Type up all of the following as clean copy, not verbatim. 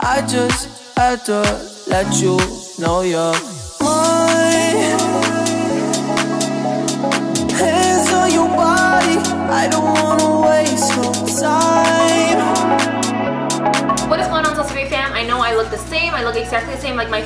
I just had to let you know you're mine. Hands on your body, I don't wanna waste no time. What is going on, Sahony fam? I know I look the same. I look exactly the same like my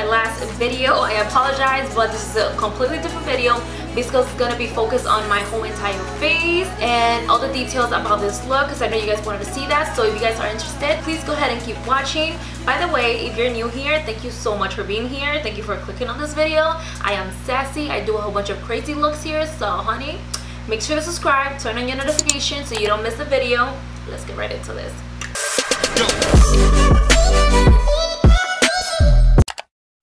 last video. I apologize, but this is a completely different video because it's gonna be focused on my whole entire face and all the details about this look, because I know you guys wanted to see that. So if you guys are interested, please go ahead and keep watching. By the way, if you're new here, thank you so much for being here. Thank you for clicking on this video. I am Sassy. I do a whole bunch of crazy looks here, so honey, make sure to subscribe, turn on your notifications so you don't miss the video. Let's get right into this.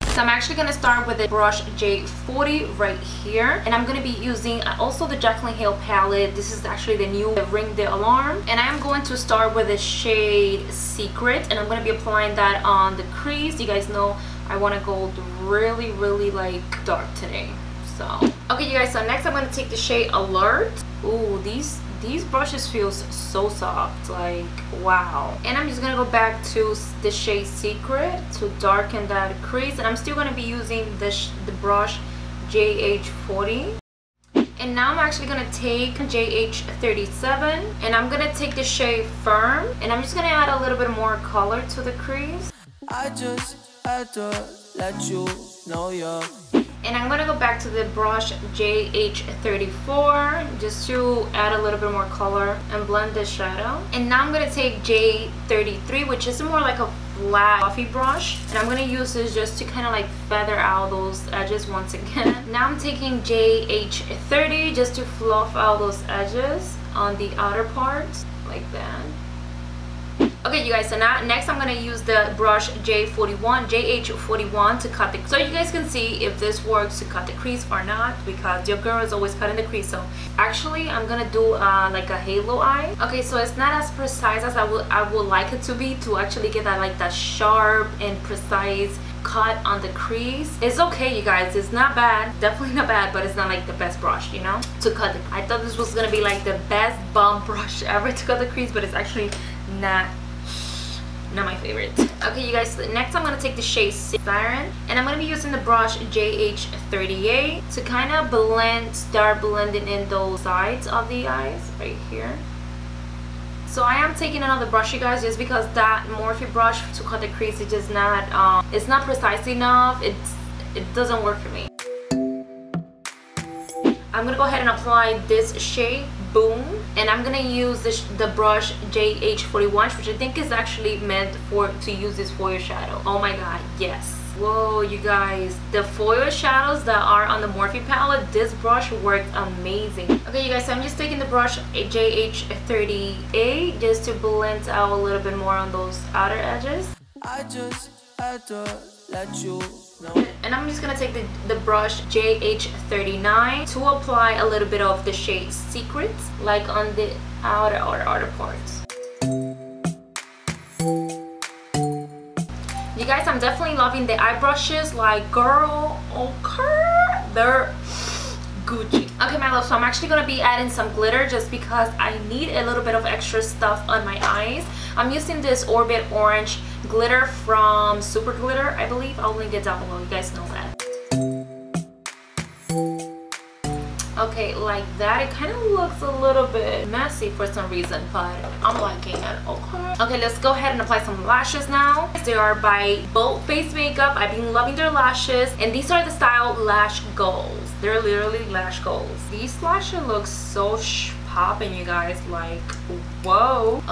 So I'm actually going to start with the brush J40 right here, and I'm going to be using also the JaclynHill palette. This is actually the new Ring the Alarm, and I am going to start with the shade Secret, and I'm going to be applying that on the crease. You guys know I want to go really like dark today. So okay, you guys, so next I'm going to take the shade Alert. Ooh, these brushes feel so soft, like wow. And I'm just gonna go back to the shade Secret to darken that crease, and I'm still gonna be using the brush JH40. And now I'm actually gonna take JH37, and I'm gonna take the shade Firm, and I'm just gonna add a little bit more color to the crease. I just had to let you know you're. And I'm gonna go back to the brush JH34 just to add a little bit more color and blend the shadow. And now I'm gonna take J33, which is more like a flat fluffy brush, and I'm gonna use this just to kind of like feather out those edges once again. Now I'm taking JH30 just to fluff out those edges on the outer parts like that. Okay, you guys, so now next I'm gonna use the brush JH41 to cut the, so you guys can see if this works to cut the crease or not, because your girl is always cutting the crease. So actually I'm gonna do like a halo eye. Okay, so it's not as precise as I would like it to be, to actually get that like that sharp and precise cut on the crease. It's okay, you guys, it's not bad, definitely not bad, but it's not like the best brush, you know, to cut the, I thought this was gonna be like the best bomb brush ever to cut the crease, but it's actually not my favorite. Okay, you guys, so next I'm gonna take the shade Siren, and I'm gonna be using the brush JH38 to kind of start blending in those sides of the eyes right here. So I am taking another brush, you guys, just because that Morphe brush to cut the crease is just not it's not precise enough. It doesn't work for me. I'm gonna go ahead and apply this shade Boom, and I'm gonna use the brush JH41, which I think is actually meant to use this foil shadow. Oh my god, yes. Whoa, you guys, the foil shadows that are on the Morphe palette, this brush worked amazing. Okay, you guys, so I'm just taking the brush JH38 just to blend out a little bit more on those outer edges. I just had to let you know. And I'm just gonna take the brush JH39 to apply a little bit of the shade Secret, like on the outer parts. You guys, I'm definitely loving the eye brushes. Like, girl, okay, they're Gucci. Okay, my love, so I'm actually gonna be adding some glitter just because I need a little bit of extra stuff on my eyes. I'm using this Orbit Orange glitter from Superglitter, I believe. I'll link it down below, you guys know that. Okay, like that. It kind of looks a little bit messy for some reason, but I'm liking it. Okay, let's go ahead and apply some lashes now. They are by TheBoldFaceMakeup. I've been loving their lashes, and these are the style Lash Goals. They're literally lash goals. These lashes look so popping, you guys, like whoa.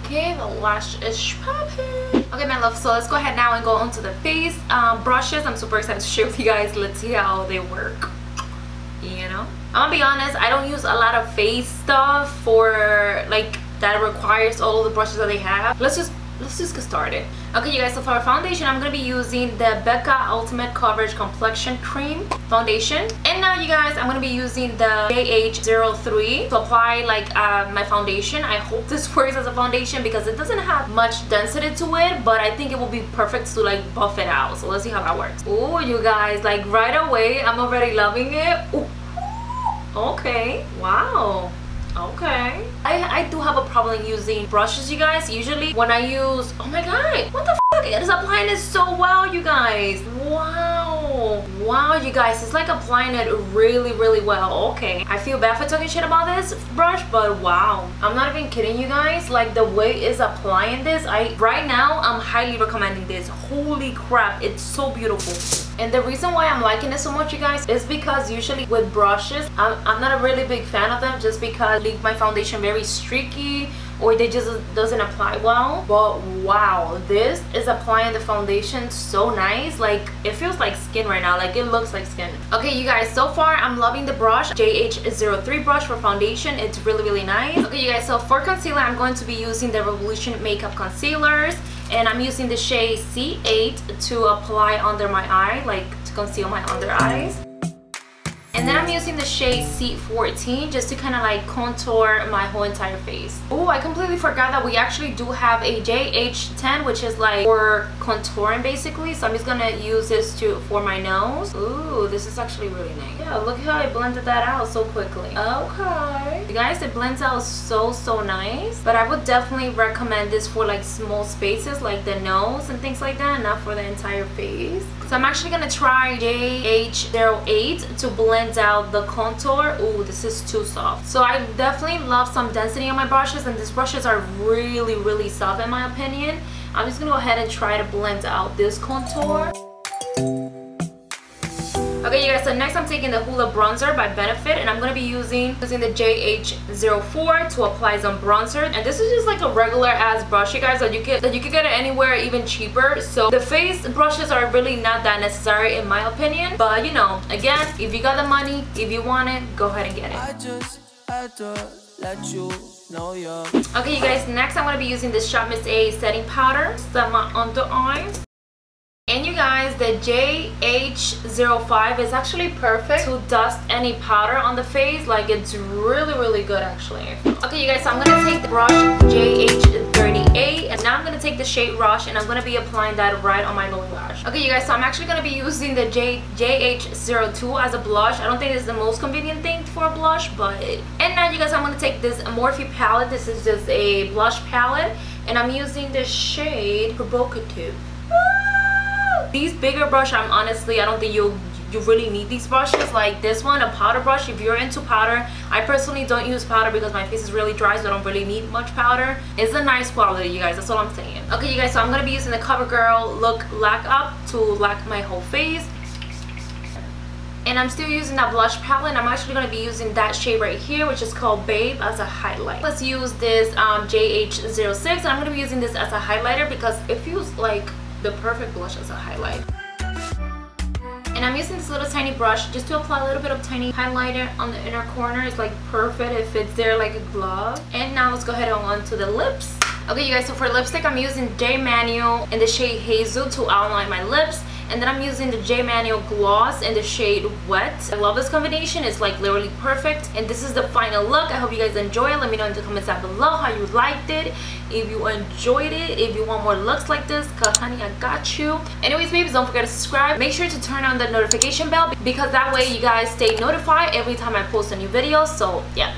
Okay, the lash is popping. Okay, my love, so let's go ahead now and go onto the face brushes. I'm super excited to share with you guys. Let's see how they work, you know. I'm gonna be honest, I don't use a lot of face stuff for like that requires all the brushes that they have. Let's just get started. Okay, you guys, so for foundation, I'm gonna be using the BECCA Ultimate Coverage Complexion Cream foundation. And now, you guys, I'm gonna be using the JH03 to apply like my foundation. I hope this works as a foundation because it doesn't have much density to it, but I think it will be perfect to like buff it out. So let's see how that works. Oh, you guys, like right away, I'm already loving it. Ooh. Okay, wow. Okay, I do have a problem using brushes, you guys. Usually when I use, oh my god, what the f look, it is applying it so well, you guys. Wow. Wow, you guys, it's like applying it really, really well. Okay, I feel bad for talking shit about this brush, but wow. I'm not even kidding you guys. Like the way it's applying this, right now, I'm highly recommending this. Holy crap, it's so beautiful. And the reason why I'm liking it so much, you guys, is because usually with brushes, I'm not a really big fan of them just because they leave my foundation very streaky or they just doesn't apply well. But wow, this is applying the foundation so nice. Like it feels like skin right now, like it looks like skin. Okay, you guys, so far I'm loving the brush, JH03 brush for foundation. It's really, really nice. Okay, you guys, so for concealer, I'm going to be using the Revolution Makeup Concealers. And I'm using the shade C8 to apply under my eye, like to conceal my under eyes. And then I'm using the shade C14 just to kind of like contour my whole entire face. Oh, I completely forgot that we actually do have a JH10, which is like for contouring basically. So I'm just gonna use this for my nose. Ooh, this is actually really nice. Yeah, look how I blended that out so quickly. Okay. You guys, it blends out so nice. But I would definitely recommend this for like small spaces like the nose and things like that, not for the entire face. So I'm actually gonna try JH08 to blend out the contour. Ooh, this is too soft. So I definitely love some density on my brushes, and these brushes are really, really soft in my opinion. I'm just gonna go ahead and try to blend out this contour. Okay, you guys, so next I'm taking the Hoola bronzer by Benefit, and I'm going to be using the JH04 to apply some bronzer. And this is just like a regular ass brush, you guys, that you could get it anywhere, even cheaper. So the face brushes are really not that necessary in my opinion, but you know, again, if you got the money, if you want it, go ahead and get it. I just had to let you know you're... Okay, you guys, next I'm going to be using this Shop Miss A setting powder to set my under eyes. And you guys, the JH05 is actually perfect to dust any powder on the face. Like it's really, really good actually. Okay, you guys, so I'm going to take the brush JH38, and now I'm going to take the shade Rush, and I'm going to be applying that right on my lower lash. Okay, you guys, so I'm actually going to be using the JH02 as a blush. I don't think it's the most convenient thing for a blush, but... And now you guys, I'm going to take this Morphe palette. This is just a blush palette, and I'm using the shade Provocative. These bigger brush, I don't think you really need these brushes. Like this one, a powder brush, if you're into powder. I personally don't use powder because my face is really dry, so I don't really need much powder. It's a nice quality, you guys, that's all I'm saying. Okay, you guys, so I'm going to be using the CoverGirl Look Lack Up to lack my whole face. And I'm still using that blush palette, and I'm actually going to be using that shade right here, which is called Babe, as a highlight. Let's use this JH06, and I'm going to be using this as a highlighter because it feels like the perfect blush as a highlight. And I'm using this little tiny brush just to apply a little bit of tiny highlighter on the inner corner. It's like perfect, it fits there like a glove. And now let's go ahead and on to the lips. Okay, you guys, so for lipstick, I'm using J Manual in the shade Hazel to outline my lips. And then I'm using the J Manual Gloss in the shade Wet. I love this combination. It's like literally perfect. And this is the final look. I hope you guys enjoy it. Let me know in the comments down below how you liked it. If you enjoyed it, if you want more looks like this, cause honey, I got you. Anyways, babies, don't forget to subscribe. Make sure to turn on the notification bell because that way you guys stay notified every time I post a new video. So yeah.